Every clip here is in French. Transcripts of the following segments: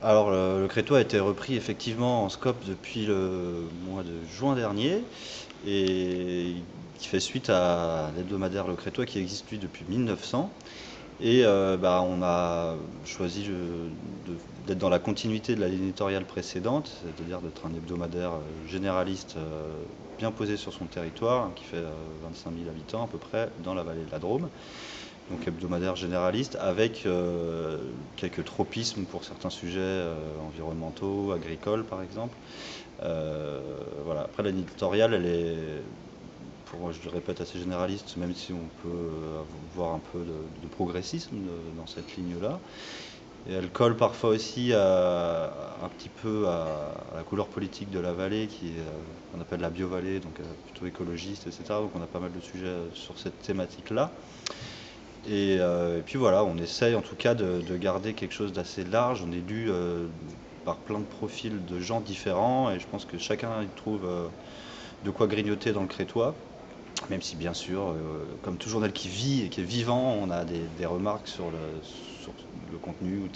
Alors, le Crétois a été repris effectivement en scope depuis le mois de juin dernier et qui fait suite à l'hebdomadaire Le Crétois qui existe lui depuis 1900. Et on a choisi d'être dans la continuité de la ligne éditoriale précédente, c'est-à-dire d'être un hebdomadaire généraliste bien posé sur son territoire, qui fait 25 000 habitants à peu près dans la vallée de la Drôme. Donc hebdomadaire généraliste avec quelques tropismes pour certains sujets environnementaux, agricoles par exemple. Voilà. Après la ligne éditoriale, elle est, je le répète, assez généraliste, même si on peut voir un peu de progressisme dans cette ligne-là. Et elle colle parfois aussi un petit peu à la couleur politique de la vallée, qu'on appelle la bio-vallée, donc plutôt écologiste, etc. Donc on a pas mal de sujets sur cette thématique-là. Et puis voilà, on essaye en tout cas de garder quelque chose d'assez large. On est lu par plein de profils de gens différents, et je pense que chacun y trouve de quoi grignoter dans le Crétois. Même si bien sûr, comme tout journal qui vit et qui est vivant, on a des remarques sur le contenu ou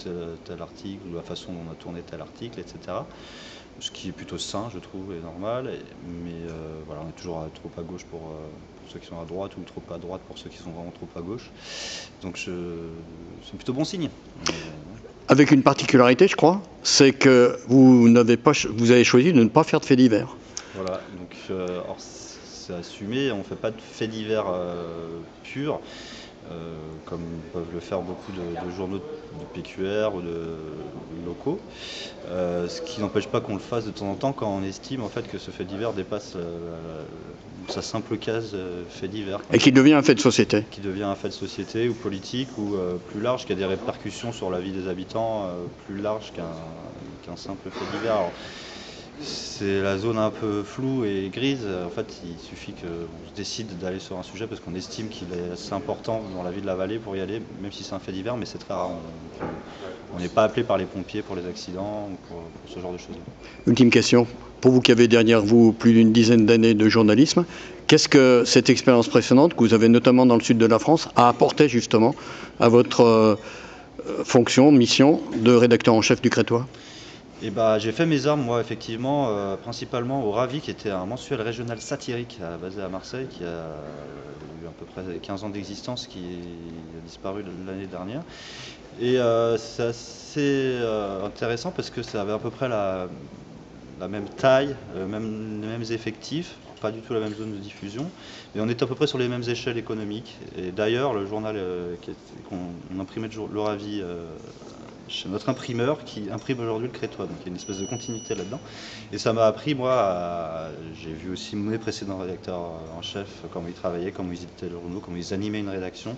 tel article, ou la façon dont on a tourné tel article, etc. Ce qui est plutôt sain, je trouve, et normal. Mais voilà, on est toujours trop à gauche pour ceux qui sont à droite, ou trop à droite pour ceux qui sont vraiment trop à gauche. Donc c'est plutôt bon signe. Avec une particularité, je crois, c'est que vous avez choisi de ne pas faire de faits divers. Voilà, donc alors, c'est assumé, on ne fait pas de faits divers purs, comme peuvent le faire beaucoup de journaux de PQR ou de locaux. Ce qui n'empêche pas qu'on le fasse de temps en temps quand on estime en fait que ce fait divers dépasse sa simple case fait divers. Et qui devient un fait de société. Qui devient un fait de société ou politique ou plus large, qui a des répercussions sur la vie des habitants plus large qu'un simple fait divers. Alors, c'est la zone un peu floue et grise. En fait, il suffit qu'on se décide d'aller sur un sujet parce qu'on estime qu'il est assez important dans la vie de la vallée pour y aller, même si c'est un fait divers, mais c'est très rare. On n'est pas appelé par les pompiers pour les accidents ou pour ce genre de choses. Ultime question. Pour vous qui avez derrière vous plus d'une dizaine d'années de journalisme, qu'est-ce que cette expérience précédente, que vous avez notamment dans le sud de la France, a apporté justement à votre fonction, mission de rédacteur en chef du Crétois ? J'ai fait mes armes, moi, effectivement, principalement au Ravi, qui était un mensuel régional satirique basé à Marseille, qui a eu à peu près 15 ans d'existence, qui a disparu l'année dernière. Et c'est assez intéressant parce que ça avait à peu près la même taille, les mêmes effectifs, pas du tout la même zone de diffusion, mais on était à peu près sur les mêmes échelles économiques. Et d'ailleurs, le journal qu'on imprimait le Ravi chez notre imprimeur qui imprime aujourd'hui le Crétois. Donc il y a une espèce de continuité là-dedans. Et ça m'a appris, moi, j'ai vu aussi mes précédents rédacteurs en chef, comment ils travaillaient, comment ils éditaient le journaux, comment ils animaient une rédaction,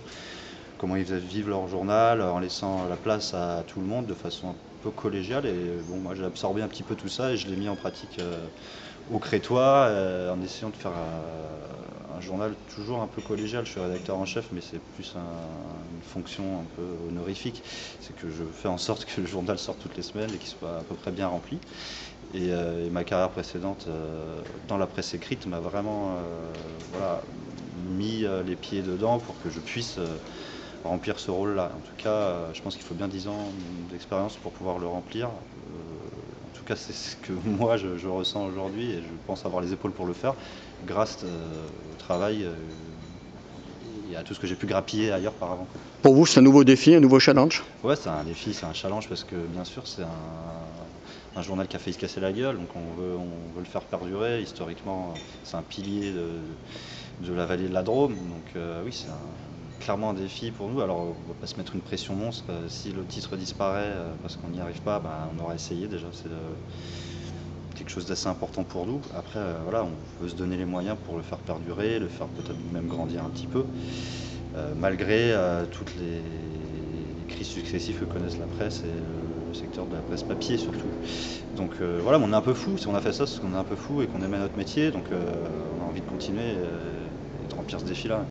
comment ils faisaient vivre leur journal en laissant la place à tout le monde de façon un peu collégiale. Et bon, moi j'ai absorbé un petit peu tout ça et je l'ai mis en pratique au Crétois en essayant de faire un journal toujours un peu collégial. Je suis rédacteur en chef, mais c'est plus une fonction un peu honorifique. C'est que je fais en sorte que le journal sorte toutes les semaines et qu'il soit à peu près bien rempli. Et ma carrière précédente dans la presse écrite m'a vraiment mis les pieds dedans pour que je puisse remplir ce rôle-là. En tout cas, je pense qu'il faut bien 10 ans d'expérience pour pouvoir le remplir. En tout cas, c'est ce que moi je ressens aujourd'hui et je pense avoir les épaules pour le faire grâce au travail et à tout ce que j'ai pu grappiller ailleurs par avant. Pour vous, c'est un nouveau défi, un nouveau challenge ? Ouais, c'est un défi, c'est un challenge parce que bien sûr, c'est un journal qui a failli se casser la gueule, donc on veut le faire perdurer. Historiquement, c'est un pilier de la vallée de la Drôme, donc oui, c'est clairement un défi pour nous. Alors, on ne va pas se mettre une pression monstre. Si le titre disparaît parce qu'on n'y arrive pas, on aura essayé déjà. C'est quelque chose d'assez important pour nous. Après, voilà, on veut se donner les moyens pour le faire perdurer, le faire peut-être même grandir un petit peu, malgré toutes les crises successives que connaissent la presse et le secteur de la presse papier surtout. Donc voilà, on est un peu fou. Si on a fait ça, c'est parce qu'on est un peu fou et qu'on aimait notre métier. Donc on a envie de continuer et de remplir ce défi-là.